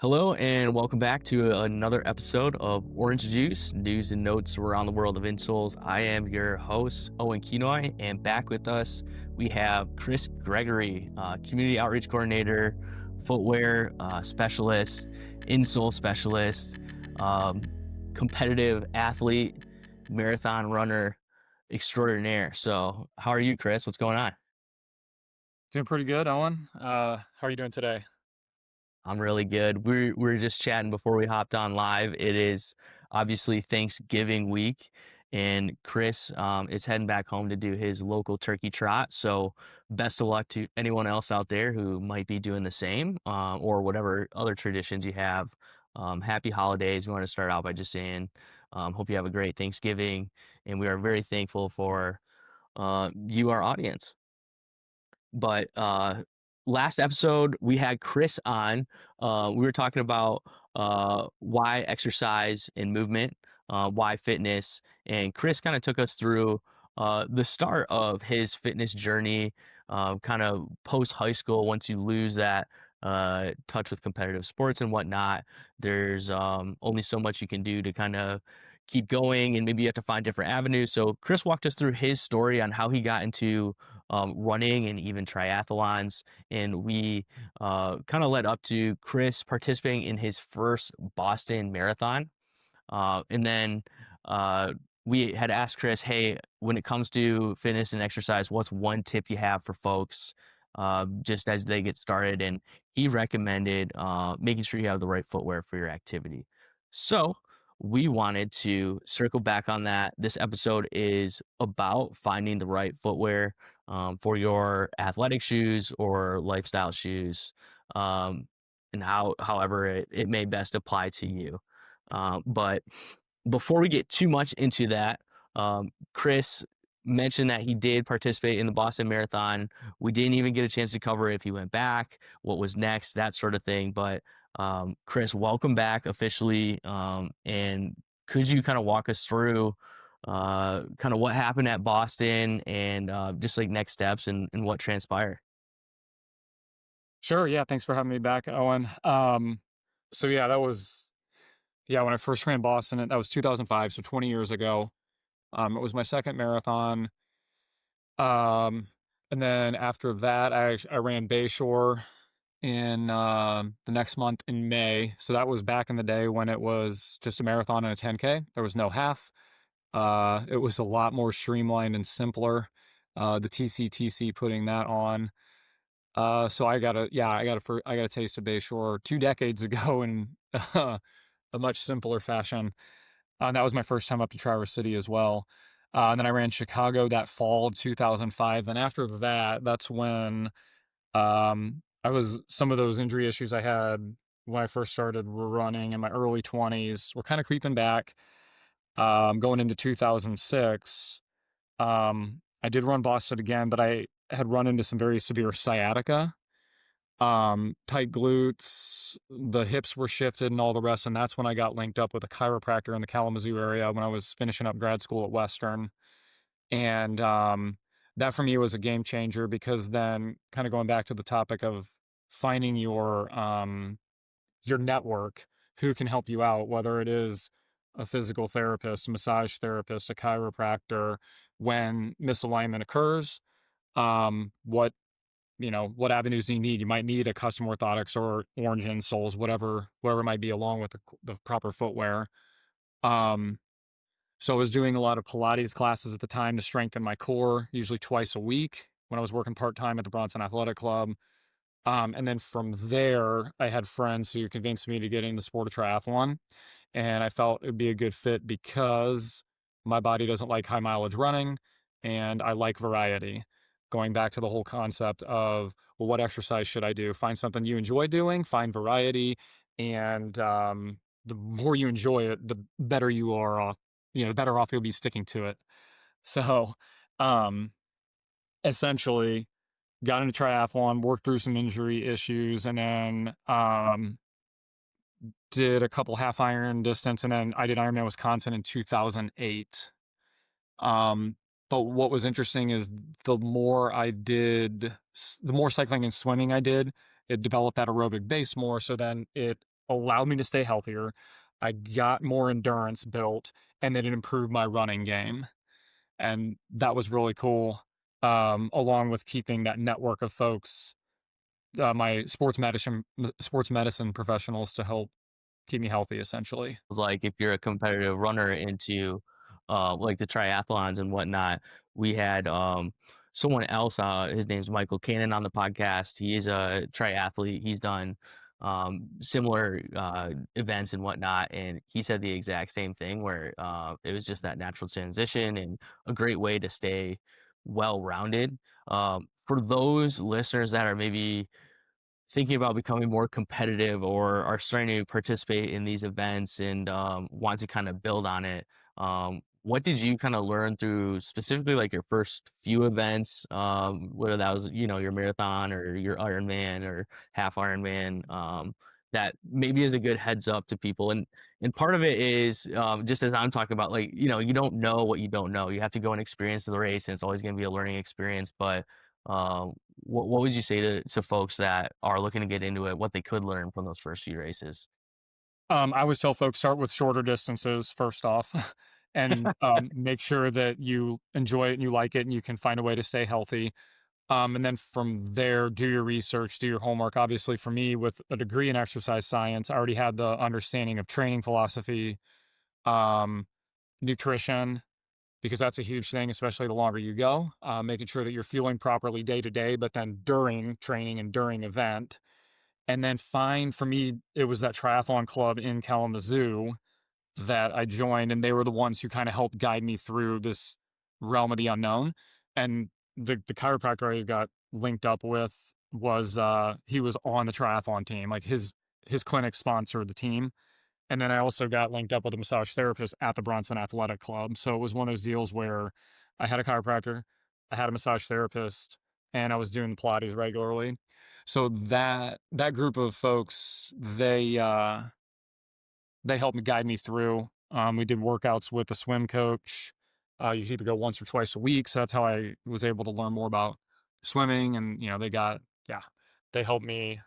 Hello and welcome back to another episode of Orange Juice, news and notes around the world of insoles. I am your host, Owen and back with us, we have Chris Gregory, community outreach coordinator, footwear specialist, insole specialist, um, competitive athlete, marathon runner extraordinaire. So, how are you, Chris? What's going on? Doing pretty good, Owen. How are you doing today? I'm really good. We were just chatting before we hopped on live. It is obviously Thanksgiving week, and Chris is heading back home to do his local turkey trot. So, best of luck to anyone else out there who might be doing the same, or whatever other traditions you have. Happy holidays. We want to start out by just saying, hope you have a great Thanksgiving, and we are very thankful for you, our audience. But last episode we had Chris on. We were talking about why exercise and movement, why fitness, and Chris kind of took us through the start of his fitness journey, kind of post high school. Once you lose that touch with competitive sports and whatnot, there's only so much you can do to kind of keep going, and maybe you have to find different avenues. So Chris walked us through his story on how he got into running and even triathlons. And we kind of led up to Chris participating in his first Boston Marathon. And then we had asked Chris, hey, when it comes to fitness and exercise, what's one tip you have for folks just as they get started? And he recommended making sure you have the right footwear for your activity. So we wanted to circle back on that. This episode is about finding the right footwear for your athletic shoes or lifestyle shoes, and however it may best apply to you. But before we get too much into that, Chris mentioned that he did participate in the Boston Marathon. We didn't even get a chance to cover if he went back, what was next, that sort of thing. But Chris, welcome back officially. And could you kind of walk us through kind of what happened at Boston and just like next steps and what transpired? Sure. Yeah. Thanks for having me back, Owen. So yeah, when I first ran Boston, that was 2005, so 20 years ago. It was my second marathon. Um, and then after that, I ran Bayshore in the next month in May. So that was back in the day when it was just a marathon and a 10K. There was no half. It was a lot more streamlined and simpler. The TCTC putting that on. So I got a taste of Bayshore 2 decades ago in a much simpler fashion. That was my first time up to Traverse City as well. And then I ran Chicago that fall of 2005. Then after that, that's when I was some of those injury issues I had when I first started running in my early 20s were kind of creeping back. Going into 2006, I did run Boston again, but I had run into some very severe sciatica, tight glutes, the hips were shifted and all the rest. And that's when I got linked up with a chiropractor in the Kalamazoo area when I was finishing up grad school at Western. And that for me was a game changer because then kind of going back to the topic of finding your network, who can help you out, whether it is a physical therapist, a massage therapist, a chiropractor, when misalignment occurs, what what avenues do you need? You might need a custom orthotics or orange insoles, whatever might be along with the proper footwear. Um, so I was doing a lot of Pilates classes at the time to strengthen my core, usually twice a week when I was working part time at the Bronson Athletic Club. And then from there, I had friends who convinced me to get into the sport of triathlon, and I felt it'd be a good fit because my body doesn't like high mileage running, and I like variety. Going back to the whole concept of, well, what exercise should I do? Find something you enjoy doing, find variety, and the more you enjoy it, the better you are off. The better off you'll be sticking to it. So, um, essentially got into triathlon, worked through some injury issues, and then did a couple half iron distance, and then I did Ironman Wisconsin in 2008. Um, but what was interesting is the more cycling and swimming I did, it developed that aerobic base more. So then it allowed me to stay healthier. I got more endurance built, and then it improved my running game. And that was really cool. Along with keeping that network of folks, my sports medicine professionals to help keep me healthy, essentially. Like if you're a competitive runner into like the triathlons and whatnot, we had someone else, his name's Michael Cannon on the podcast. He is a triathlete. He's done similar events and whatnot, and he said the exact same thing where it was just that natural transition and a great way to stay well rounded. For those listeners that are maybe thinking about becoming more competitive or are starting to participate in these events and want to kind of build on it, what did you kind of learn through specifically like your first few events, whether that was your marathon or your Ironman or half Ironman, that maybe is a good heads up to people? And part of it is just as I'm talking about, like you don't know what you don't know. You have to go and experience the race, and it's always going to be a learning experience. But what would you say to folks that are looking to get into it, what they could learn from those first few races? I always tell folks start with shorter distances first off, and make sure that you enjoy it and you like it and you can find a way to stay healthy. And then from there, do your research, do your homework. Obviously, for me, with a degree in exercise science, I already had the understanding of training philosophy, um, nutrition, because that's a huge thing, especially the longer you go. Making sure that you're fueling properly day to day, but then during training and during event. And then find, for me, it was that triathlon club in Kalamazoo that I joined, and they were the ones who kind of helped guide me through this realm of the unknown. And the chiropractor I got linked up with was he was on the triathlon team. Like his clinic sponsored the team. And then I also got linked up with a massage therapist at the Bronson Athletic Club. So it was one of those deals where I had a chiropractor, I had a massage therapist, and I was doing Pilates regularly. So that group of folks, they helped me guide me through. We did workouts with a swim coach. You could either go once or twice a week. So that's how I was able to learn more about swimming. And, yeah, they helped me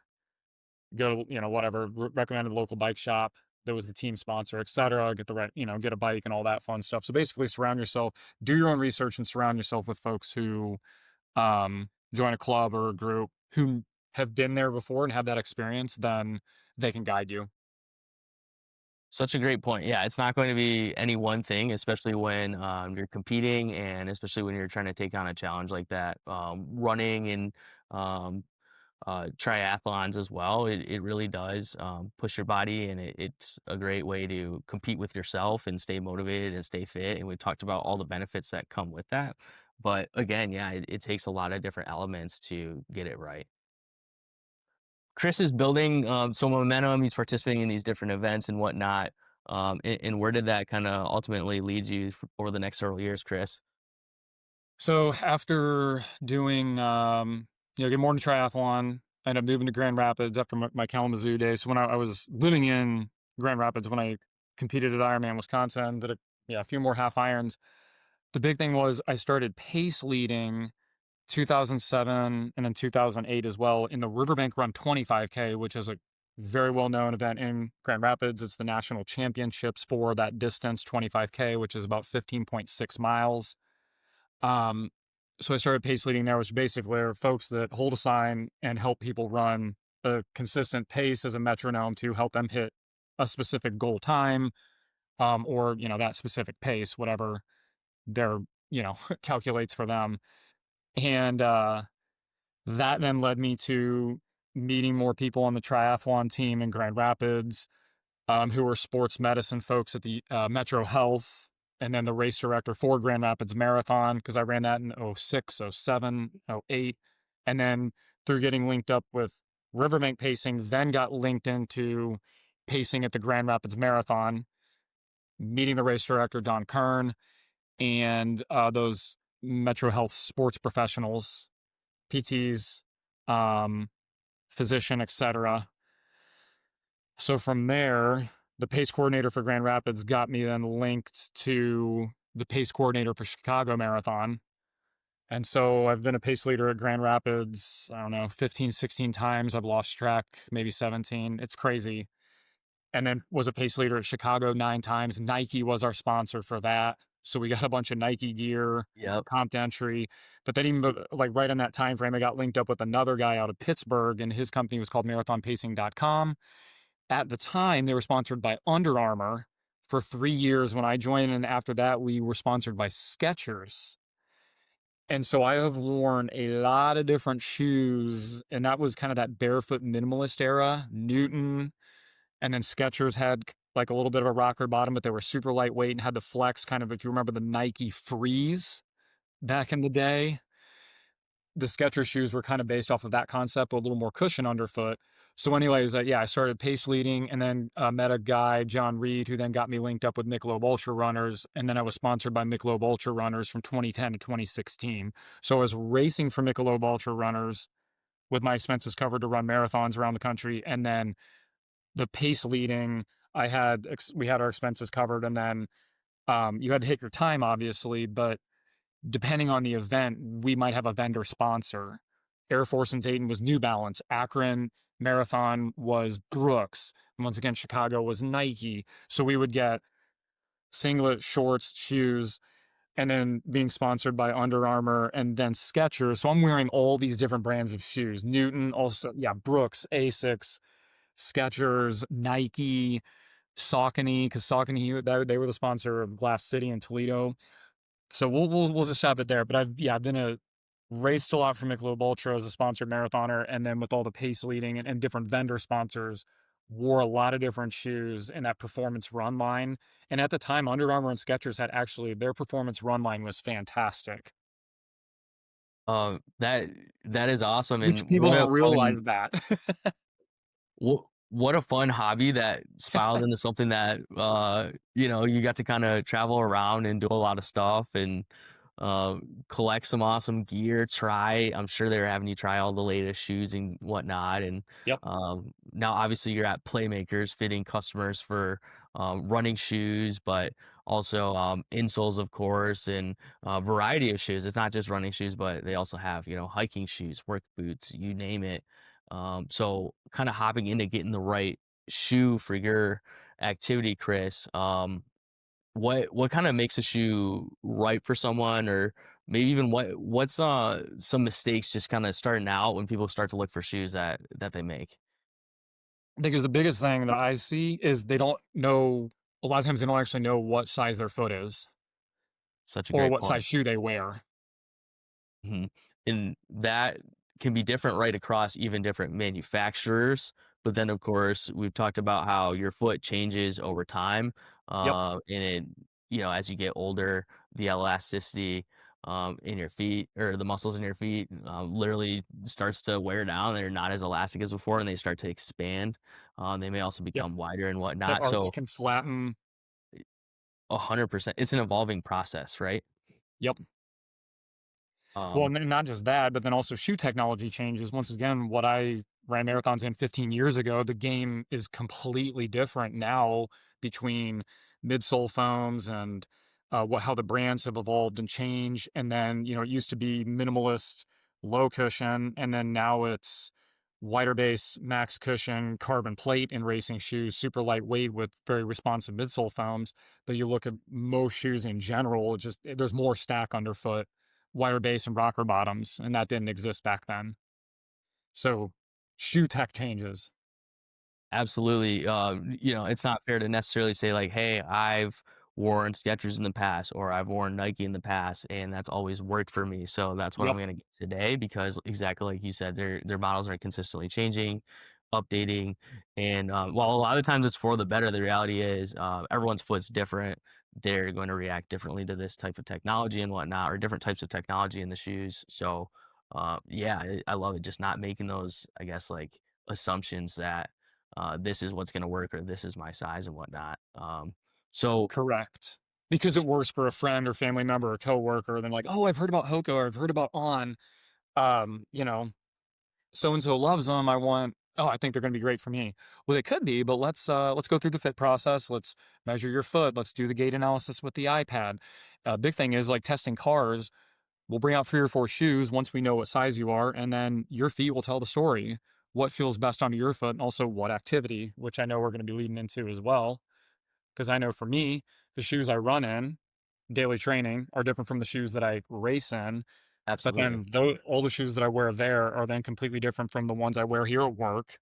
go, whatever, recommended a local bike shop that was the team sponsor, et cetera, get the right, get a bike and all that fun stuff. So basically surround yourself, do your own research and surround yourself with folks who join a club or a group who have been there before and have that experience, then they can guide you. Such a great point. Yeah, it's not going to be any one thing, especially when you're competing and especially when you're trying to take on a challenge like that. Running and um, triathlons as well. It really does push your body, and it's a great way to compete with yourself and stay motivated and stay fit. And we talked about all the benefits that come with that. But again, yeah, it takes a lot of different elements to get it right. Chris is building some momentum. He's participating in these different events and whatnot. And where did that kind of ultimately lead you over the next several years, Chris? So after doing, get more into triathlon, I ended up moving to Grand Rapids after my Kalamazoo days. So when I was living in Grand Rapids, when I competed at Ironman Wisconsin, a few more half irons. The big thing was I started pace leading 2007 and then 2008 as well in the Riverbank Run 25K, which is a very well known event in Grand Rapids. It's the national championships for that distance, 25K, which is about 15.6 miles. Um, so I started pace leading there, which basically are folks that hold a sign and help people run a consistent pace as a metronome to help them hit a specific goal time, or that specific pace, whatever their calculates for them. And that then led me to meeting more people on the triathlon team in Grand Rapids, who were sports medicine folks at the Metro Health, and then the race director for Grand Rapids Marathon, because I ran that in '06, '07, '08. And then through getting linked up with Riverbank Pacing, then got linked into pacing at the Grand Rapids Marathon, meeting the race director, Don Kern, and those Metro Health sports professionals, PTs, um, physician, etc. So from there, the pace coordinator for Grand Rapids got me then linked to the pace coordinator for Chicago Marathon. And so I've been a pace leader at Grand Rapids, I don't know, 15, 16 times. I've lost track, maybe 17. It's crazy. and then was a pace leader at Chicago 9 times. Nike was our sponsor for that. So we got a bunch of Nike gear, Yep. comp entry. But then even like right in that time frame, I got linked up with another guy out of Pittsburgh, and his company was called marathonpacing.com. At the time, they were sponsored by Under Armour for 3 years when I joined. And after that, we were sponsored by Skechers. And so I have worn a lot of different shoes, and that was kind of that barefoot minimalist era. Newton, and then Skechers had like a little bit of a rocker bottom, but they were super lightweight and had the flex kind of, if you remember the Nike Freeze back in the day. The Skechers shoes were kind of based off of that concept, with a little more cushion underfoot. So, anyways, yeah, I started pace leading, and then met a guy, John Reed, who then got me linked up with Michelob Ultra Runners, and then I was sponsored by Michelob Ultra Runners from 2010 to 2016. So I was racing for Michelob Ultra Runners with my expenses covered to run marathons around the country, and then the pace leading, we had our expenses covered, and then you had to hit your time, obviously, but depending on the event, we might have a vendor sponsor. Air Force and Dayton was New Balance. Akron Marathon was Brooks. And once again, Chicago was Nike. So we would get singlet, shorts, shoes, and then being sponsored by Under Armour and then Skechers. So I'm wearing all these different brands of shoes. Newton, also, yeah, Brooks, Asics, Skechers, Nike, Saucony, because Saucony, they were the sponsor of Glass City in Toledo. So we'll just stop it there. But I've been raced a lot for Michelob Ultra as a sponsored marathoner, and then with all the pace leading and different vendor sponsors, wore a lot of different shoes in that performance run line. And at the time, Under Armour and Skechers had actually their performance run line was fantastic. That that is awesome, Which and people don't realize that. what a fun hobby that spiraled into something that you know, you got to kind of travel around and do a lot of stuff and uh, collect some awesome gear. I'm sure they were having you try all the latest shoes and whatnot. And Yep, now, obviously, you're at Playmakers fitting customers for running shoes, but also insoles, of course, and a variety of shoes. It's not just running shoes, but they also have, you know, hiking shoes, work boots, you name it. So kind of hopping into getting the right shoe for your activity, Chris. What kind of makes a shoe right for someone, or maybe even what's some mistakes just kind of starting out when people start to look for shoes that they make? because the biggest thing that I see is they don't know. A lot of times, they don't actually know what size their foot is Such a or great what point. size shoe they wear. Mhm. And that can be different right across even different manufacturers. But then, of course, we've talked about how your foot changes over time. Yep. And it, you know, as you get older, the elasticity in your feet or the muscles in your feet literally starts to wear down. They're not as elastic as before and they start to expand. They may also Yep. become wider and That whatnot. arch So, can flatten. 100%, it's an evolving process, right? Yep. Well, Um, and not just that, but then also shoe technology changes. Once again, what I ran marathons in 15 years ago, the game is completely different now between midsole foams and how the brands have evolved and changed. And then, it used to be minimalist, low cushion, and then now it's wider base, max cushion, carbon plate in racing shoes, super lightweight with very responsive midsole foams. But you look at most shoes in general, there's more stack underfoot, wider base and rocker bottoms, and that didn't exist back then. So shoe tech changes. Absolutely. You know, it's not fair to necessarily say like, "Hey, I've worn Skechers in the past or I've worn Nike in the past and that's always worked for me. So that's what I'm Yep. going to get today," because exactly like you said, their models are consistently changing, updating, and while a lot of times it's for the better, the reality is everyone's foot's different. They're going to react differently to this type of technology and whatnot, or different types of technology in the shoes. So yeah, I love it. Just not making those, I guess, like assumptions that this is what's going to work or this is my size and whatnot. So Correct. Because it s- works for a friend or family member or coworker, and then like, oh, I've heard about Hoko or I've heard about On. Um, you know, so and so loves them. I think they're gonna be great for me. Well, they could be, but let's go through the fit process. Let's measure your foot. Let's do the gait analysis with the iPad. Big thing is like testing cars. We'll bring out 3 or 4 shoes once we know what size you are, and then your feet will tell the story. what feels best on your foot and also what activity, which I know we're going to be leading into as well. Because I know for me, the shoes I run in daily training are different from the shoes that I race in. But Absolutely. then all the shoes that I wear there are then completely different from the ones I wear here at work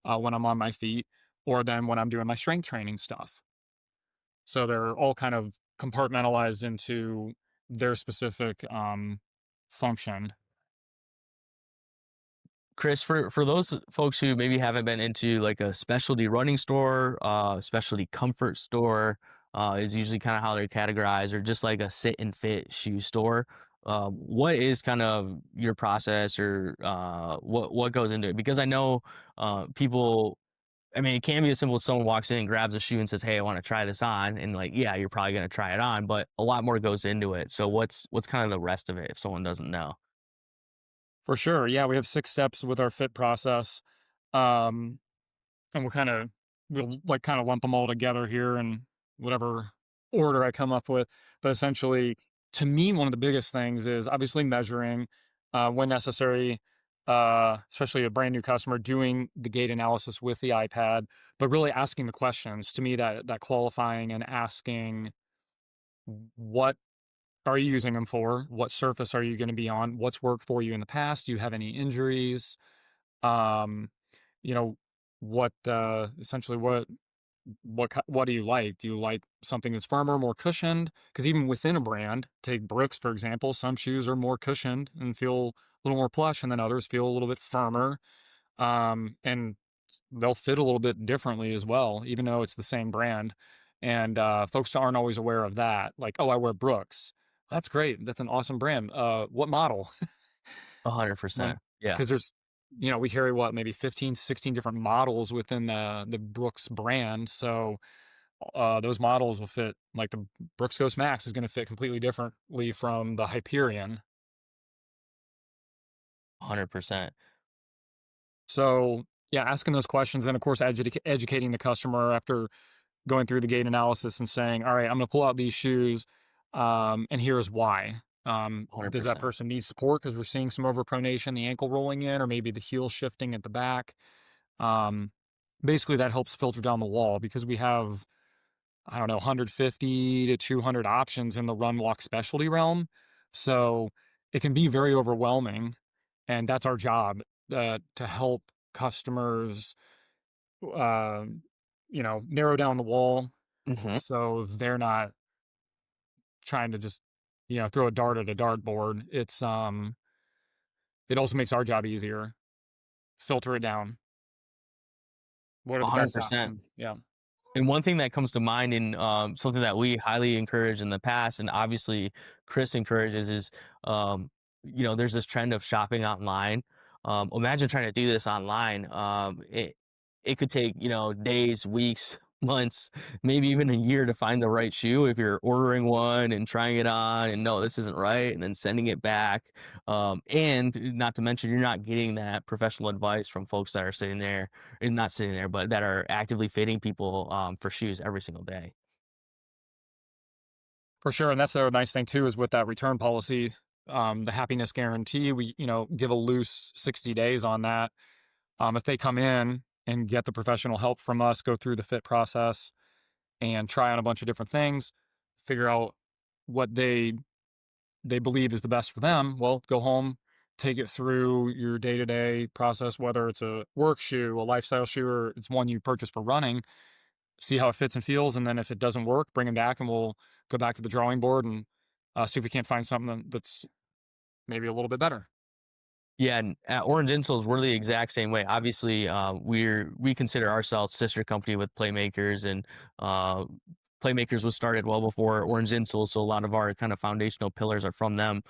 when I'm on my feet or then when I'm doing my strength training stuff. So they're all kind of compartmentalized into their specific function. Chris, for those folks who maybe haven't been into like a specialty running store, specialty comfort store, is usually kind of how they're categorized, or just like a sit and fit shoe store. What is kind of your process, or what goes into it? Because I know people. I mean, it can be as simple as someone walks in and grabs a shoe and says, "Hey, I want to try this on," and like, yeah, you're probably going to try it on, but a lot more goes into it. So what's kind of the rest of it if someone doesn't know? For sure. Yeah, we have 6 steps with our fit process. Um, and we'll like kind of lump them all together here in whatever order I come up with. But essentially, to me, one of the biggest things is obviously measuring when necessary, especially a brand new customer doing the gait analysis with the iPad, but really asking the questions to me that qualifying and asking what are you using them for? What surface are you going to be on? What's worked for you in the past? Do you have any injuries? Um, you know, essentially what do you like? Do you like something that's firmer, more cushioned? Because even within a brand, take Brooks for example, some shoes are more cushioned and feel a little more plush, and then others feel a little bit firmer. And they'll fit a little bit differently as well, even though it's the same brand. And folks aren't always aware of that. Like, oh, I wear Brooks. That's great. That's an awesome brand. What model? 100%. Like, Yeah. because we carry what, maybe 15, 16 different models within the Brooks brand. So those models will fit, like the Brooks Ghost Max is going to fit completely differently from the Hyperion. 100%. So yeah, asking those questions, then of course educating the customer after going through the gait analysis and saying, all right, I'm going to pull out these shoes, and here's why. Does that 100%. person need support because we're seeing some overpronation, the ankle rolling in, or maybe the heel shifting at the back? Um, Basically, that helps filter down the wall because we have, I don't know, 150 to 200 options in the run walk specialty realm. So it can be very overwhelming. And that's our job, to help customers, uh, narrow down the wall Mhm. so they're not trying to just, throw a dart at a dartboard. It also makes our job easier. Filter it down. What are the best 100%. options? Yeah. And one thing that comes to mind, and something that we highly encourage in the past, and obviously Chris encourages, is there's this trend of shopping online. Imagine trying to do this online. It could take days, weeks, months, maybe even a year to find the right shoe if you're ordering one and trying it on and no, this isn't right, and then sending it back. And not to mention, you're not getting that professional advice from folks that are sitting there, and not sitting there, but that are actively fitting people for shoes every single day. For sure, and that's the nice thing too is with that return policy, the happiness guarantee, we, give a loose 60 days on that. If they come in and get the professional help from us, go through the fit process and try on a bunch of different things, figure out what they believe is the best for them, well, go home, take it through your day-to-day process, whether it's a work shoe, a lifestyle shoe, or it's one you purchase for running, see how it fits and feels, and then if it doesn't work, bring them back, and we'll go back to the drawing board and see if we can't find something that's maybe a little bit better. Yeah, and at Orange Insoles, we're the exact same way. Obviously, we consider ourselves sister company with Playmakers, and uh, Playmakers was started well before Orange Insoles, so a lot of our kind of foundational pillars are from them.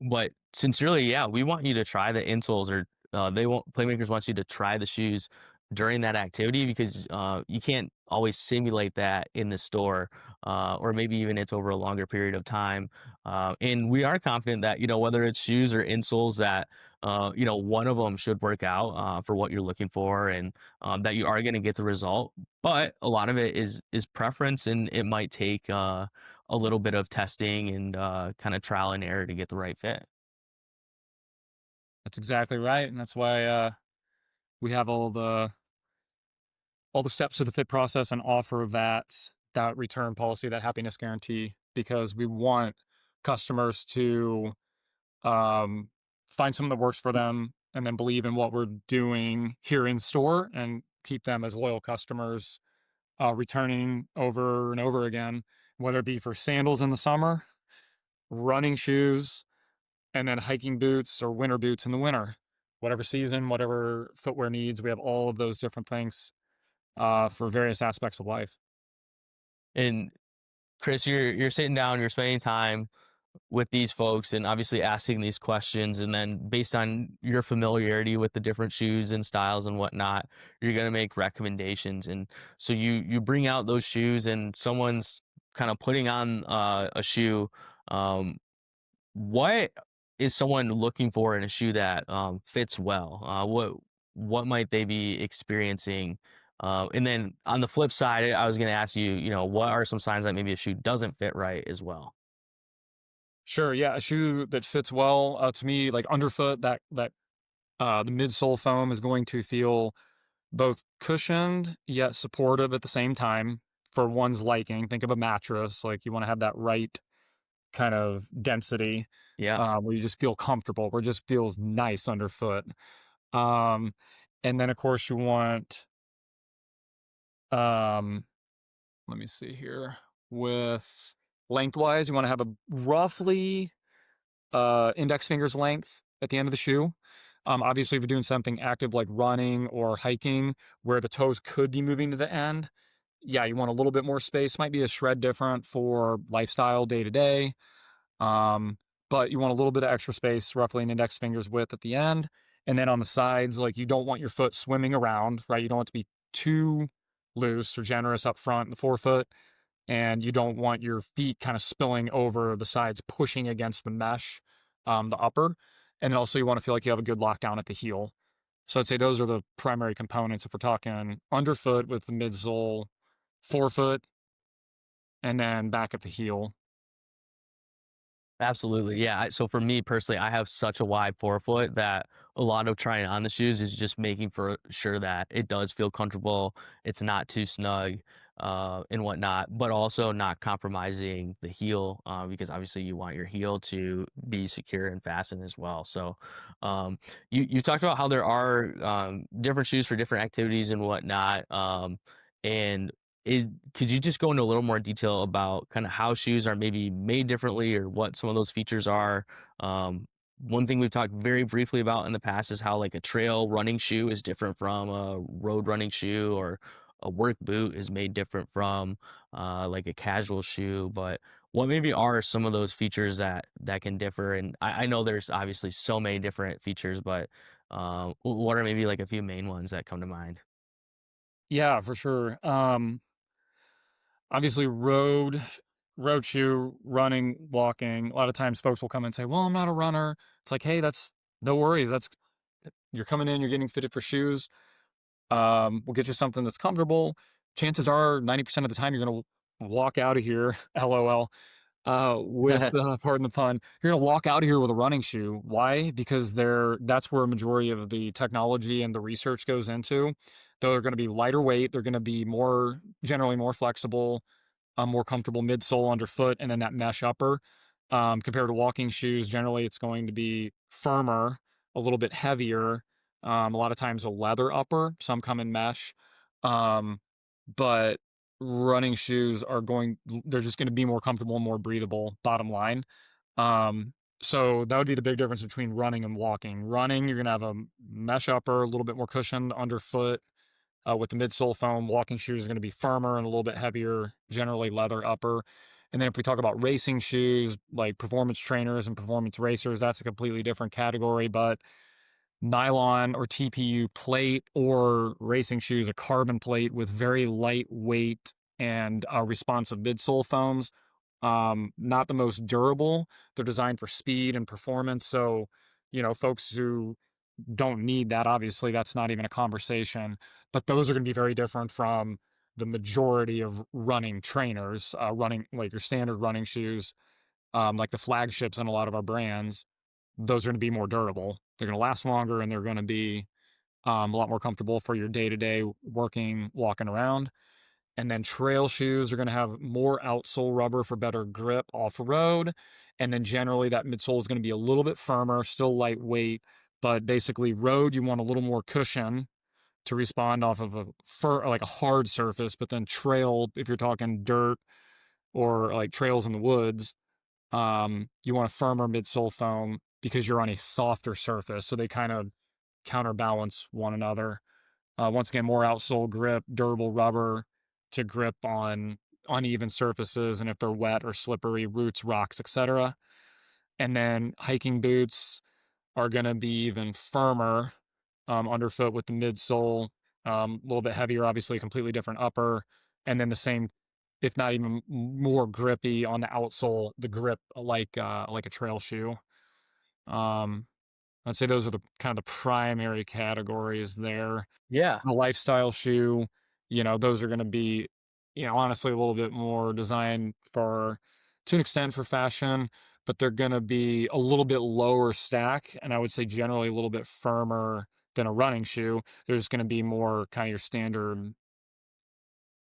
But sincerely, yeah, we want you to try the insoles, or they want Playmakers wants you to try the shoes during that activity, because you can't always simulate that in the store, or maybe even it's over a longer period of time. And we are confident that whether it's shoes or insoles, that one of them should work out for what you're looking for, and that you are going to get the result. But a lot of it is preference, and it might take a little bit of testing and kind of trial and error to get the right fit. That's exactly right, and that's why We have all the steps of the fit process and offer that return policy, that happiness guarantee, because we want customers to um, find something that works for them and then believe in what we're doing here in store and keep them as loyal customers, returning over and over again, whether it be for sandals in the summer, running shoes, and then hiking boots or winter boots in the winter. Whatever season, whatever footwear needs, we have all of those different things for various aspects of life. And Chris, you're sitting down, you're spending time with these folks and obviously asking these questions, and then based on your familiarity with the different shoes and styles and whatnot, you're going to make recommendations. And so you bring out those shoes and someone's kind of putting on a shoe. What is someone looking for in a shoe that fits well? What might they be experiencing? And then on the flip side, I was going to ask you, what are some signs that maybe a shoe doesn't fit right as well? Sure, yeah, a shoe that fits well, to me, like underfoot, the midsole foam is going to feel both cushioned yet supportive at the same time for one's liking. Think of a mattress, like you want to have that right kind of density, Yeah. where you just feel comfortable, where it just feels nice underfoot. Um, and then of course you want, um, let me see here, with lengthwise, you want to have a roughly index fingers length at the end of the shoe. Obviously, if you're doing something active like running or hiking where the toes could be moving to the end, yeah, you want a little bit more space. Might be a shred different for lifestyle day to day. Um, but you want a little bit of extra space, roughly an index finger's width at the end. And then on the sides, like you don't want your foot swimming around, right? You don't want it to be too loose or generous up front in the forefoot, and you don't want your feet kind of spilling over the sides, pushing against the mesh, the upper. And also, you want to feel like you have a good lockdown at the heel. So I'd say those are the primary components if we're talking underfoot with the midsole, forefoot, and then back at the heel. Absolutely. Yeah. So for me personally, I have such a wide forefoot that a lot of trying on the shoes is just making for sure that it does feel comfortable. It's not too snug, and whatnot, but also not compromising the heel, because obviously you want your heel to be secure and fastened as well. So, you talked about how there are different shoes for different activities and whatnot. And is could you just go into a little more detail about kind of how shoes are maybe made differently or what some of those features are? One thing we've talked very briefly about in the past is how like a trail running shoe is different from a road running shoe, or a work boot is made different from like a casual shoe. But what maybe are some of those features that can differ? And I know there's obviously so many different features, but what are maybe like a few main ones that come to mind? Yeah, for sure. Obviously, road shoe, running, walking. A lot of times, folks will come and say, "Well, I'm not a runner." It's like, hey, that's no worries. That's You're coming in, you're getting fitted for shoes. We'll get you something that's comfortable. Chances are 90% of the time you're going to walk out of here, LOL, with, pardon the pun, you're going to walk out of here with a running shoe. Why? Because that's where a majority of the technology and the research goes into. They're going to be lighter weight. They're going to be generally more flexible, more comfortable midsole underfoot, and then that mesh upper. Compared to walking shoes, generally it's going to be firmer, a little bit heavier. A lot of times a leather upper. Some come in mesh, um, but running shoes they're just going to be more comfortable and more breathable. Bottom line. So that would be the big difference between running and walking. Running, you're going to have a mesh upper, a little bit more cushioned underfoot, with the midsole foam. Walking shoes are going to be firmer and a little bit heavier, generally leather upper. And then if we talk about racing shoes, like performance trainers and performance racers, that's a completely different category. But nylon or TPU plate, or racing shoes, a carbon plate with very lightweight and responsive midsole foams. Not the most durable. They're designed for speed and performance. So, folks who don't need that, obviously, that's not even a conversation. But those are going to be very different from the majority of running trainers, running like your standard running shoes, like the flagships in a lot of our brands. Those are going to be more durable. They're going to last longer, and they're going to be a lot more comfortable for your day to day working, walking around. And then trail shoes are going to have more outsole rubber for better grip off road. And then generally that midsole is going to be a little bit firmer, still lightweight, but basically road, you want a little more cushion to respond off of like a hard surface. But then trail, if you're talking dirt or like trails in the woods, you want a firmer midsole foam because you're on a softer surface. So they kind of counterbalance one another. Once again, more outsole grip, durable rubber to grip on uneven surfaces, and if they're wet or slippery, roots, rocks, etc. And then hiking boots are going to be even firmer underfoot with the midsole, a little bit heavier, obviously, completely different upper, and then the same, if not even more grippy on the outsole, the grip like a trail shoe. Um, I'd say those are the kind of the primary categories there. Yeah. The lifestyle shoe, those are gonna be, honestly a little bit more designed for to an extent for fashion, but they're gonna be a little bit lower stack, and I would say generally a little bit firmer than a running shoe. They're just gonna be more kinda your standard,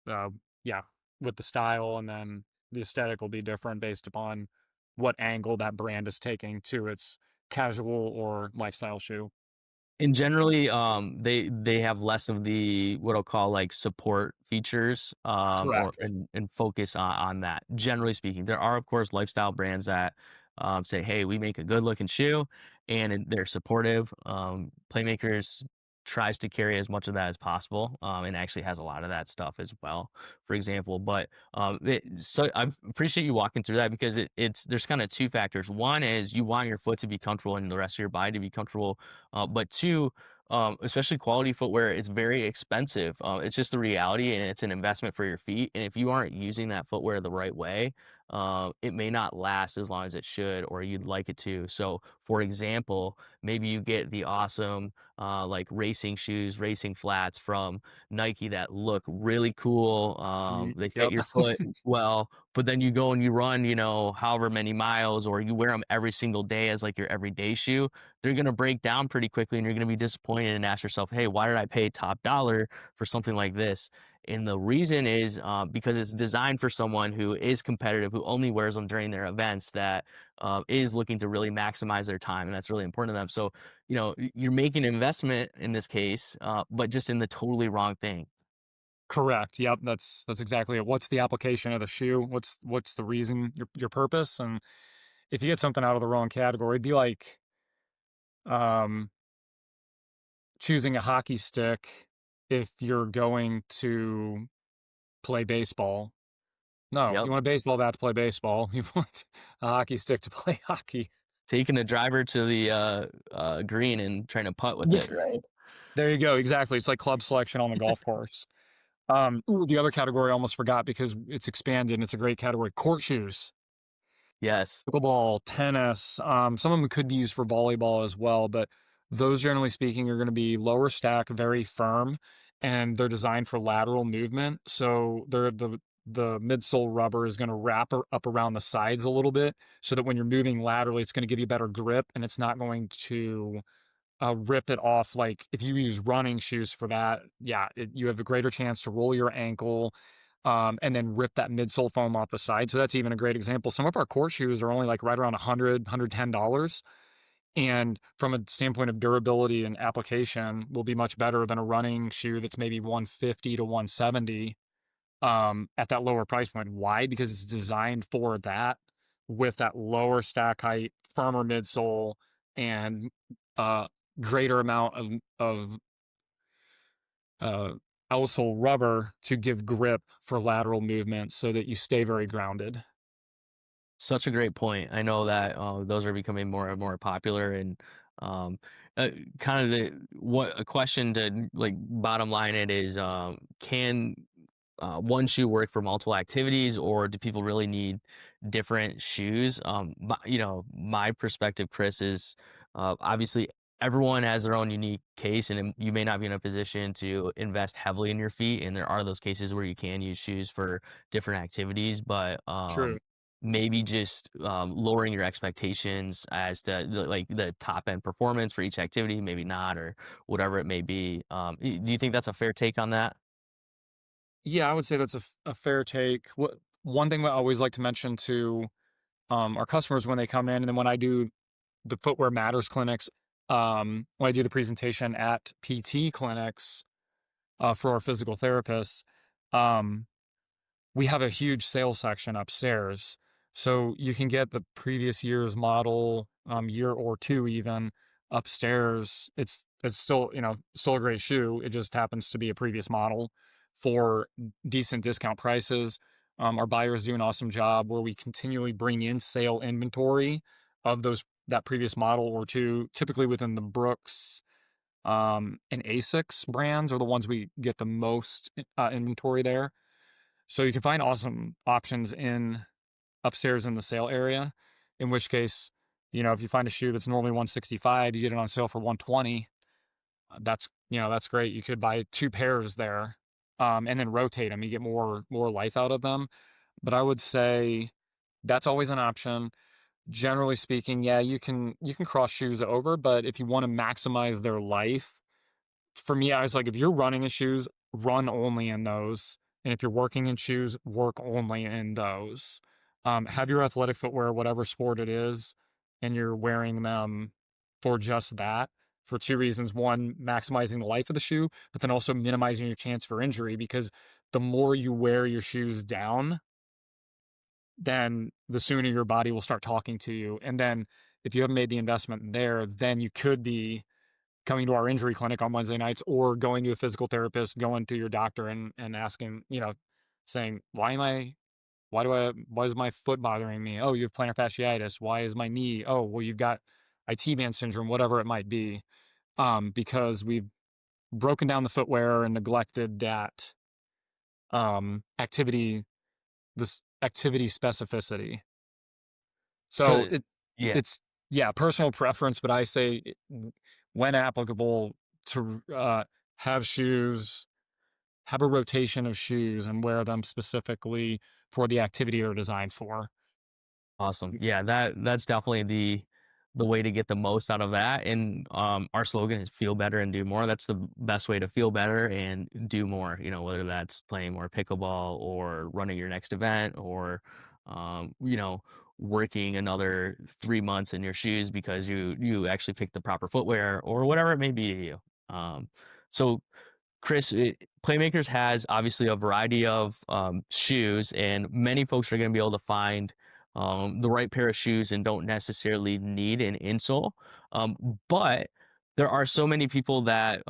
uh, yeah, with the style, and then the aesthetic will be different based upon what angle that brand is taking to its casual or lifestyle shoe. And generally, they have less of the what I'll call like support features, or Correct. and focus on that. Generally speaking, there are of course lifestyle brands that say, "Hey, we make a good looking shoe," and they're supportive. Playmakers tries to carry as much of that as possible, and actually has a lot of that stuff as well. For example, but so I appreciate you walking through that because it's there's kind of two factors. One is you want your foot to be comfortable and the rest of your body to be comfortable, but two, especially quality footwear, it's very expensive. It's just the reality, and it's an investment for your feet. And if you aren't using that footwear the right way, it may not last as long as it should, or you'd like it to. So, for example, maybe you get the awesome, like racing shoes, racing flats from Nike that look really cool. They fit Yep. your foot well, but then you go and you run, however many miles, or you wear them every single day as like your everyday shoe, they're going to break down pretty quickly and you're going to be disappointed and ask yourself, hey, why did I pay top dollar for something like this? And the reason is because it's designed for someone who is competitive, who only wears them during their events, that is looking to really maximize their time. And that's really important to them. So, you're making an investment in this case, but just in the totally wrong thing. Correct. Yep. That's exactly it. What's the application of the shoe? What's the reason, your purpose? And if you get something out of the wrong category, it'd be like um choosing a hockey stick if you're going to play baseball. No, Yep. you want a baseball bat to play baseball. You want a hockey stick to play hockey. Taking a driver to the green and trying to putt with Yeah. it, right? There you go. Exactly. It's like club selection on the golf course. Ooh, the other category I almost forgot because it's expanded and it's a great category. Court shoes. Yes. Pickleball, tennis, some of them could be used for volleyball as well, but those generally speaking are going to be lower stack, very firm, and they're designed for lateral movement. So the midsole rubber is going to up around the sides a little bit, so that when you're moving laterally, it's going to give you better grip, and it's not going to rip it off. Like if you use running shoes for that, yeah, you have a greater chance to roll your ankle, and then rip that midsole foam off the side. So that's even a great example. Some of our court shoes are only like right around 100, $110. And from a standpoint of durability and application, will be much better than a running shoe that's maybe 150 to 170 at that lower price point. Why? Because it's designed for that with that lower stack height, firmer midsole, and uh, greater amount of uh, outsole rubber to give grip for lateral movement so that you stay very grounded. Such a great point. I know that those are becoming more and more popular, and um, uh, kind of the what a question to like bottom line it is: can one shoe work for multiple activities, or do people really need different shoes? My perspective, Chris, is obviously everyone has their own unique case, and you may not be in a position to invest heavily in your feet, and there are those cases where you can use shoes for different activities, but True. maybe just lowering your expectations as to like the top end performance for each activity, maybe not, or whatever it may be. Do you think that's a fair take on that? Yeah, I would say that's a fair take. What one thing I always like to mention to our customers when they come in, and then when I do the Footwear Matters clinics, when I do the presentation at PT clinics for our physical therapists, um, we have a huge sales section upstairs. So you can get the previous year's model, year or two even upstairs. It's still, still a great shoe. It just happens to be a previous model for decent discount prices. Our buyers do an awesome job where we continually bring in sale inventory of that previous model or two, typically within the Brooks and Asics brands are the ones we get the most inventory there. So you can find awesome options in upstairs in the sale area, in which case, if you find a shoe that's normally 165, you get it on sale for 120. That's great. You could buy two pairs there, and then rotate them. You get more life out of them. But I would say that's always an option. Generally speaking, yeah, you can cross shoes over, but if you want to maximize their life, for me, I was like, if you're running in shoes, run only in those. And if you're working in shoes, work only in those. Have your athletic footwear, whatever sport it is, and you're wearing them for just that for two reasons. One, maximizing the life of the shoe, but then also minimizing your chance for injury because the more you wear your shoes down, then the sooner your body will start talking to you. And then if you haven't made the investment there, then you could be coming to our injury clinic on Wednesday nights or going to a physical therapist, going to your doctor and asking, saying, why is my foot bothering me? Oh, you have plantar fasciitis. Why is my knee? Oh, well, you've got IT band syndrome, whatever it might be. Because we've broken down the footwear and neglected that activity, this activity specificity. So So, yeah, it's yeah, personal preference, but I say when applicable to have shoes, have a rotation of shoes and wear them specifically for the activity they're designed for. awesome. Yeah, that's definitely the way to get the most out of that. And our slogan is feel better and do more. That's the best way to feel better and do more, whether that's playing more pickleball or running your next event or um, you know, working another 3 months in your shoes because you actually picked the proper footwear or whatever it may be to you. So Chris, Playmakers has obviously a variety of shoes, and many folks are going to be able to find the right pair of shoes and don't necessarily need an insole. But there are so many people that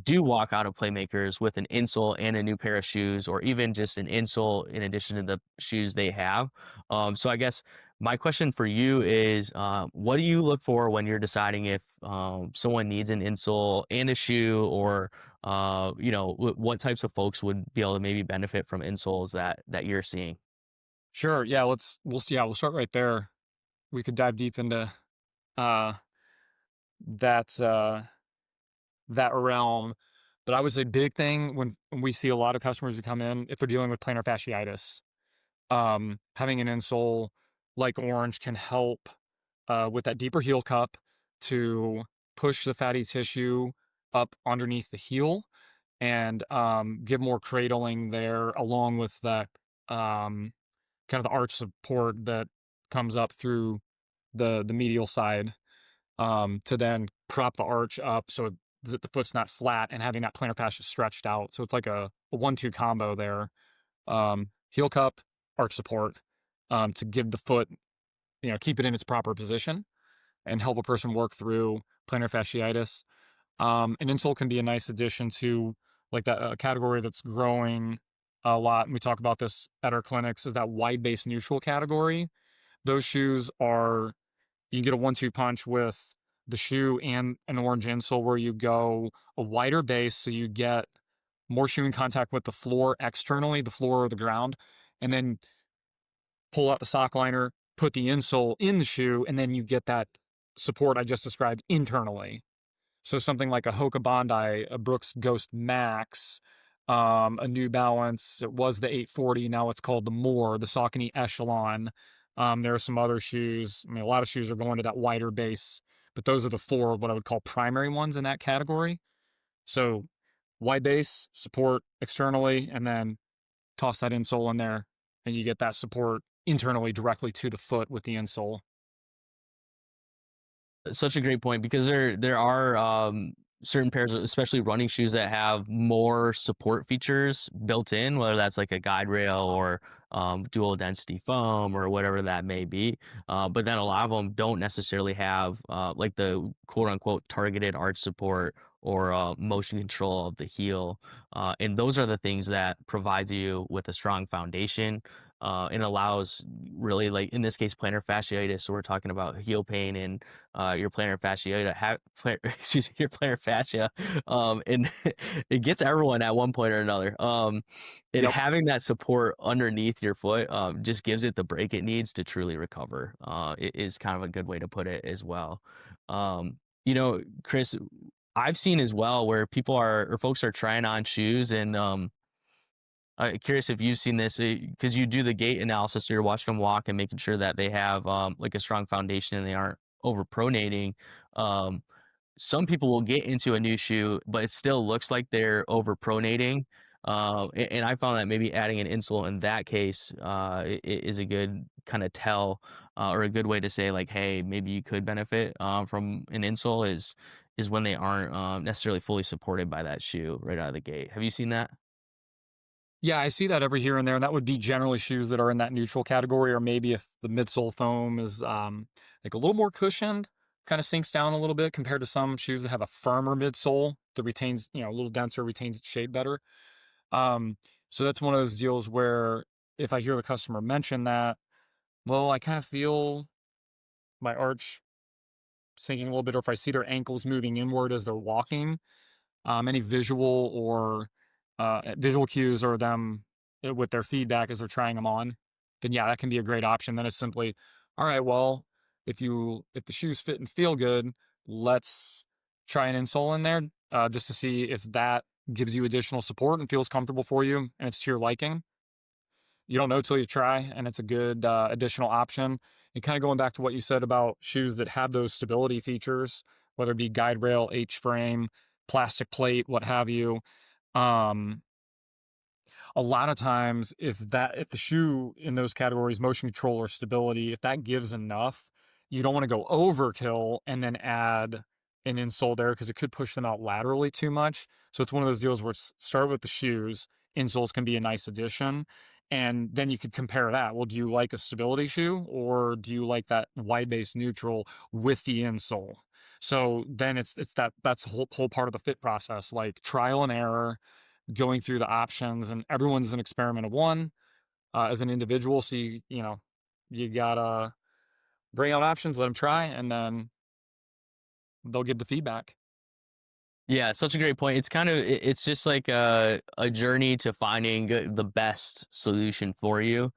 do walk out of Playmakers with an insole and a new pair of shoes, or even just an insole in addition to the shoes they have. So I guess my question for you is, what do you look for when you're deciding if someone needs an insole and a shoe, or what types of folks would be able to maybe benefit from insoles that you're seeing? Sure, yeah, we'll see. Yeah, we'll start right there. We could dive deep into uh, that that realm, but I would say big thing when we see a lot of customers who come in if they're dealing with plantar fasciitis. Having an insole like Orange can help with that deeper heel cup to push the fatty tissue up underneath the heel and give more cradling there, along with that kind of the arch support that comes up through the medial side to then prop the arch up so that the foot's not flat and having that plantar fascia stretched out. So it's like a 1-2 combo there. Heel cup, arch support to give the foot, keep it in its proper position and help a person work through plantar fasciitis. An insole can be a nice addition to like that category that's growing a lot. And we talk about this at our clinics is that wide base neutral category. Those shoes are, you can get a 1-2 punch with the shoe and an Orange insole where you go a wider base. So you get more shoe in contact with the floor externally, the floor or the ground, and then pull out the sock liner, put the insole in the shoe, and then you get that support I just described internally. So something like a Hoka Bondi, a Brooks Ghost Max, A New Balance. It was the 840. Now it's called the More, the Saucony Echelon. There are some other shoes. I mean, a lot of shoes are going to that wider base, but those are the four what I would call primary ones in that category. So wide base, support externally, and then toss that insole in there, and you get that support internally directly to the foot with the insole. Such a great point because there are certain pairs, especially running shoes, that have more support features built in, whether that's like a guide rail or dual density foam or whatever that may be. But then a lot of them don't necessarily have like the quote unquote targeted arch support or motion control of the heel. And those are the things that provides you with a strong foundation. And allows really, like in this case, plantar fasciitis. So we're talking about heel pain and your plantar fascia excuse me, your plantar fascia, and it gets everyone at one point or another, and Yep. having that support underneath your foot just gives it the break it needs to truly recover. It is kind of a good way to put it as well. Chris, I've seen as well where people are or folks are trying on shoes and curious if you've seen this because you do the gait analysis, so you're watching them walk and making sure that they have like a strong foundation and they aren't overpronating. Um, some people will get into a new shoe, but it still looks like they're overpronating. And I found that maybe adding an insole in that case is a good kind of tell or a good way to say like, hey, maybe you could benefit from an insole is when they aren't necessarily fully supported by that shoe right out of the gate. Have you seen that? Yeah, I see that every here and there, and that would be generally shoes that are in that neutral category, or maybe if the midsole foam is like a little more cushioned, kind of sinks down a little bit compared to some shoes that have a firmer midsole that retains, a little denser, retains its shape better. Um, so that's one of those deals where if I hear the customer mention that, well, I kind of feel my arch sinking a little bit, or if I see their ankles moving inward as they're walking, any visual or visual cues or them with their feedback as they're trying them on, then yeah, that can be a great option. Then it's simply, all right, well, if the shoes fit and feel good, let's try an insole in there just to see if that gives you additional support and feels comfortable for you and it's to your liking. You don't know till you try, and it's a good additional option. And kind of going back to what you said about shoes that have those stability features, whether it be guide rail, H frame, plastic plate, what have you. Um, a lot of times, if the shoe in those categories, motion control or stability, if that gives enough, you don't want to go overkill and then add an insole there because it could push them out laterally too much. So it's one of those deals where start with the shoes. Insoles can be a nice addition. And then you could compare that. Well, do you like a stability shoe or do you like that wide base neutral with the insole? So then it's that's the whole part of the fit process, like trial and error, going through the options, and everyone's an experiment of one as an individual. So you gotta bring out options, let them try, and then they'll give the feedback. Yeah, such a great point. It's kind of it's just like a journey to finding the best solution for you.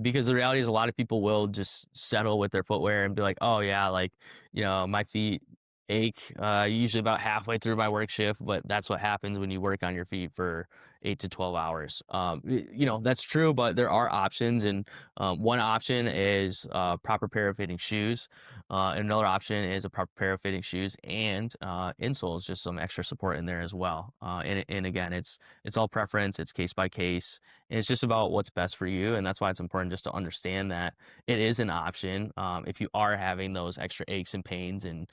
Because the reality is a lot of people will just settle with their footwear and be like, "Oh yeah, like, my feet ache usually about halfway through my work shift, but that's what happens when you work on your feet for 8 to 12 hours." That's true, but there are options and one option is a proper pair of fitting shoes. And another option is a proper pair of fitting shoes and insoles, just some extra support in there as well. And again, it's all preference, it's case by case, and it's just about what's best for you. And that's why it's important just to understand that it is an option if you are having those extra aches and pains and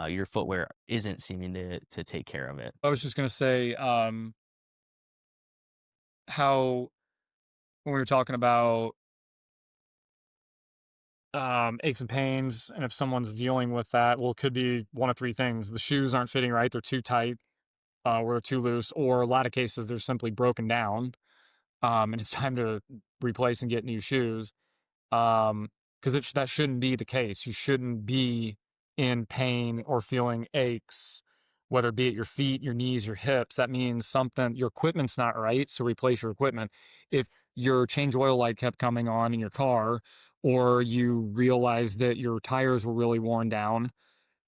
your footwear isn't seeming to take care of it. I was just gonna say how when we were talking about aches and pains, and if someone's dealing with that, well, it could be one of three things: the shoes aren't fitting right, they're too tight, or they're too loose, or a lot of cases they're simply broken down, and it's time to replace and get new shoes. Because that shouldn't be the case. You shouldn't be in pain or feeling aches, whether it be at your feet, your knees, your hips. That means something, your equipment's not right. So replace your equipment. If your change oil light kept coming on in your car, or you realized that your tires were really worn down,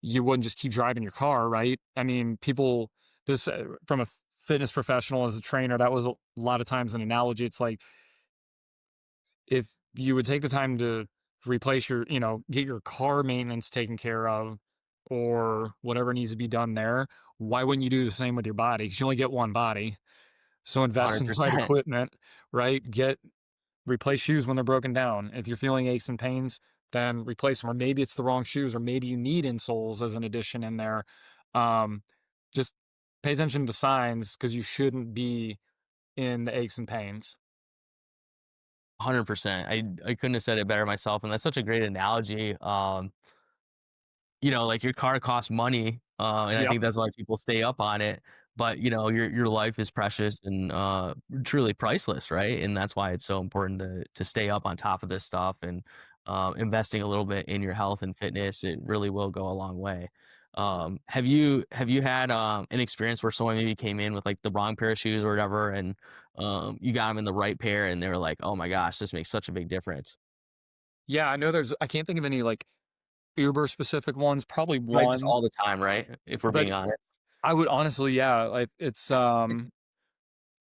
you wouldn't just keep driving your car, right? I mean, people, this from a fitness professional, as a trainer, that was a lot of times an analogy. It's like if you would take the time to replace your, get your car maintenance taken care of or whatever needs to be done there, why wouldn't you do the same with your body? Because you only get one body. So invest in the right 100%. equipment, right? Replace shoes when they're broken down. If you're feeling aches and pains, then replace them. Or maybe it's the wrong shoes, or maybe you need insoles as an addition in there. Um, just pay attention to the signs because you shouldn't be in the aches and pains. 100%. I couldn't have said it better myself, and that's such a great analogy. Like your car costs money, and I Yep. think that's why people stay up on it. But your life is precious and truly priceless, right? And that's why it's so important to stay up on top of this stuff and investing a little bit in your health and fitness. It really will go a long way. Have you had an experience where someone maybe came in with like the wrong pair of shoes or whatever, and you got them in the right pair, and they were like, "Oh my gosh, this makes such a big difference." Yeah, I know I can't think of any like Uber specific ones, probably Right, just one, all the time, right? If we're but being honest. I would honestly, yeah, like it's at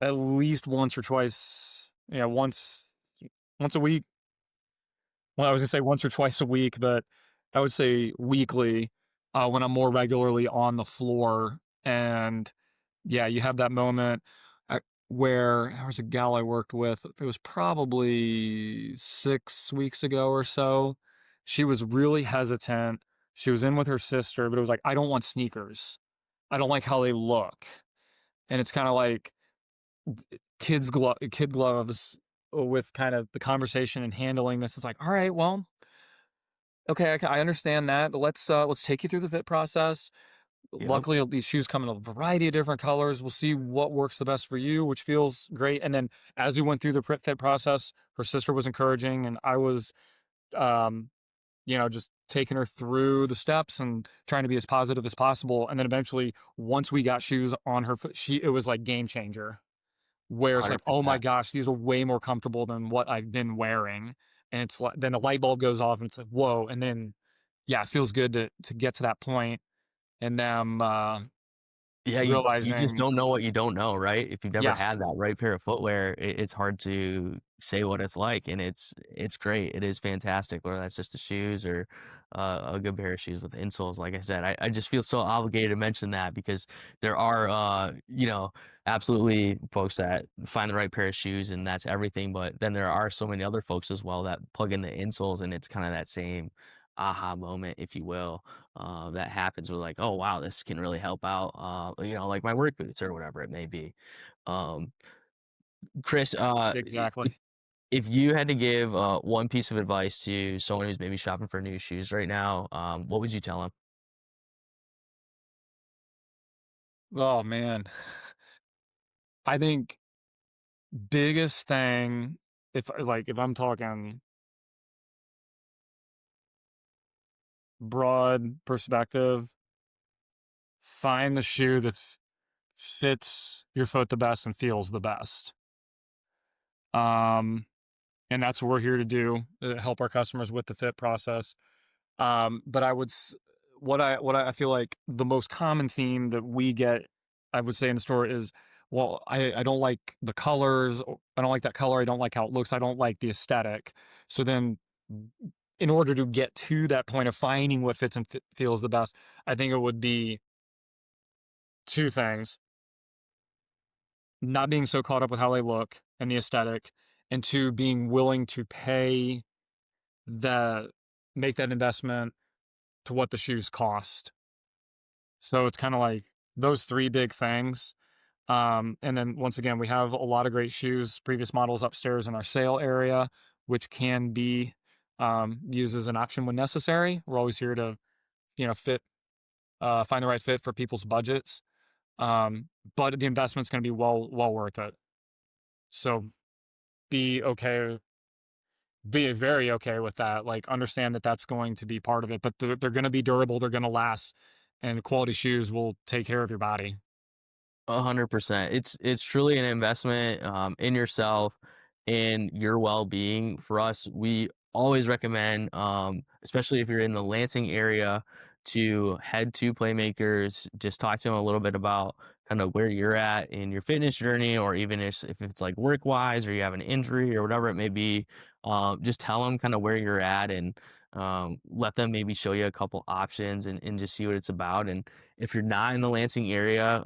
least once or twice, yeah, once a week. Well, I was gonna say once or twice a week, but I would say weekly, when I'm more regularly on the floor. And yeah, you have that moment where there was a gal I worked with. It was probably 6 weeks ago or so. She was really hesitant. She was in with her sister, but it was like, I don't want sneakers. I don't like how they look. And it's kind of like kid gloves with kind of the conversation and handling this. It's like, all right, well, okay, I understand that. But let's take you through the fit process. Yep. Luckily, these shoes come in a variety of different colors. We'll see what works the best for you, which feels great. And then as we went through the fit process, her sister was encouraging, and I was, um, just taking her through the steps and trying to be as positive as possible. And then eventually, once we got shoes on her foot, it was like game changer. Where it's like, "Oh my 100%. gosh, these are way more comfortable than what I've been wearing." And it's like then the light bulb goes off and it's like, "Whoa." And then, yeah, it feels good to get to that point and them, Yeah, you just realizing. don't know what you don't know, right? If you've never Yeah, had that right pair of footwear, it's hard to say what it's like, and it's great. It is fantastic, whether that's just the shoes or a good pair of shoes with insoles. Like I said, I just feel so obligated to mention that because there are, absolutely folks that find the right pair of shoes and that's everything. But then there are so many other folks as well that plug in the insoles, and it's kind of that same aha moment, if you will, that happens. We're like, oh wow, this can really help out. Like my work boots or whatever it may be. Um, Chris, exactly. if you had to give one piece of advice to someone who's maybe shopping for new shoes right now, what would you tell them? Oh, man. I think biggest thing, if I'm talking broad perspective, find the shoe that fits your foot the best and feels the best. Um, and that's what we're here to do, help our customers with the fit process. But what I feel like the most common theme that we get, I would say in the store is, well, I don't like the colors. I don't like that color. I don't like how it looks. I don't like the aesthetic. So then, in order to get to that point of finding what fits and feels the best, I think it would be two things: not being so caught up with how they look and the aesthetic, and two, being willing to pay the make that investment to what the shoes cost. So it's kind of like those three big things. And then once again, we have a lot of great shoes, previous models upstairs in our sale area, which can be used as an option when necessary. We're always here to, find the right fit for people's budgets. But the investment's going to be well worth it. So be okay, be very okay with that. Like understand that that's going to be part of it, but they're going to be durable. They're going to last, and quality shoes will take care of your body. 100%. It's truly an investment in yourself and your well-being. For us, we always recommend, especially if you're in the Lansing area, to head to Playmakers. Just talk to them a little bit about kind of where you're at in your fitness journey, or even if it's like work wise or you have an injury or whatever it may be. Just tell them kind of where you're at, and let them maybe show you a couple options, and just see what it's about. And if you're not in the Lansing area,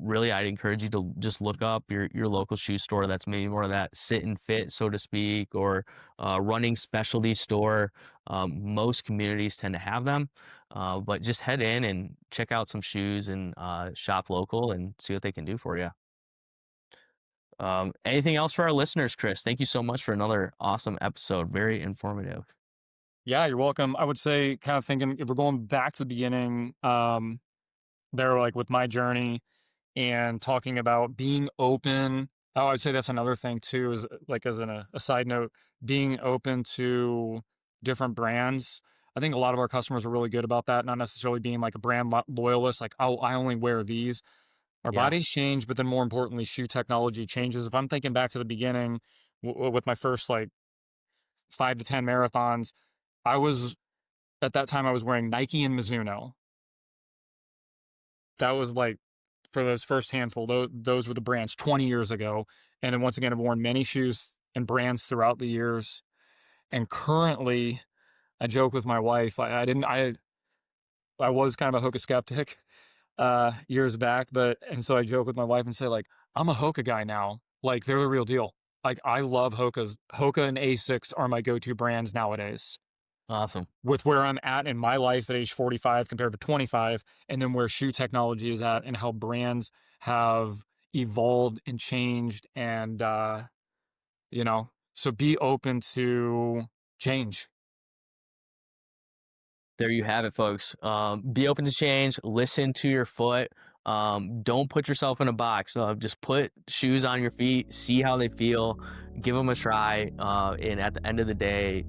really, I'd encourage you to just look up your local shoe store that's maybe more of that sit and fit, so to speak, or running specialty store. Most communities tend to have them, but just head in and check out some shoes, and shop local and see what they can do for you. Anything else for our listeners, Chris? Thank you so much for another awesome episode. Very informative. Yeah, you're welcome. I would say, kind of thinking, if we're going back to the beginning, there, like with my journey and talking about being open. Oh, I'd say that's another thing too, is like, as a side note, being open to different brands. I think a lot of our customers are really good about that, not necessarily being like a brand loyalist, like, oh, I only wear these. Our Yeah. bodies change, but then more importantly, shoe technology changes. If I'm thinking back to the beginning, with my first like 5 to 10 marathons, I was at that time I was wearing Nike and Mizuno. That was like, for those first handful, those were the brands 20 years ago. And then once again, I've worn many shoes and brands throughout the years. And currently, I joke with my wife. I was kind of a Hoka skeptic years back, and so I joke with my wife and say, like, I'm a Hoka guy now. Like, they're the real deal. Like, I love Hokas. Hoka and Asics are my go-to brands nowadays. Awesome. With where I'm at in my life at age 45 compared to 25, and then where shoe technology is at, and how brands have evolved and changed, and so be open to change. There you have it, folks. Be open to change. Listen to your foot. Don't put yourself in a box. Just put shoes on your feet. See how they feel. Give them a try. And at the end of the day,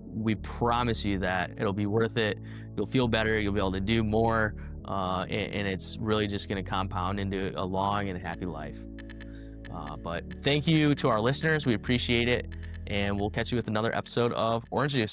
we promise you that it'll be worth it. You'll feel better. You'll be able to do more. And it's really just going to compound into a long and happy life. But thank you to our listeners. We appreciate it. And we'll catch you with another episode of Orange Juice.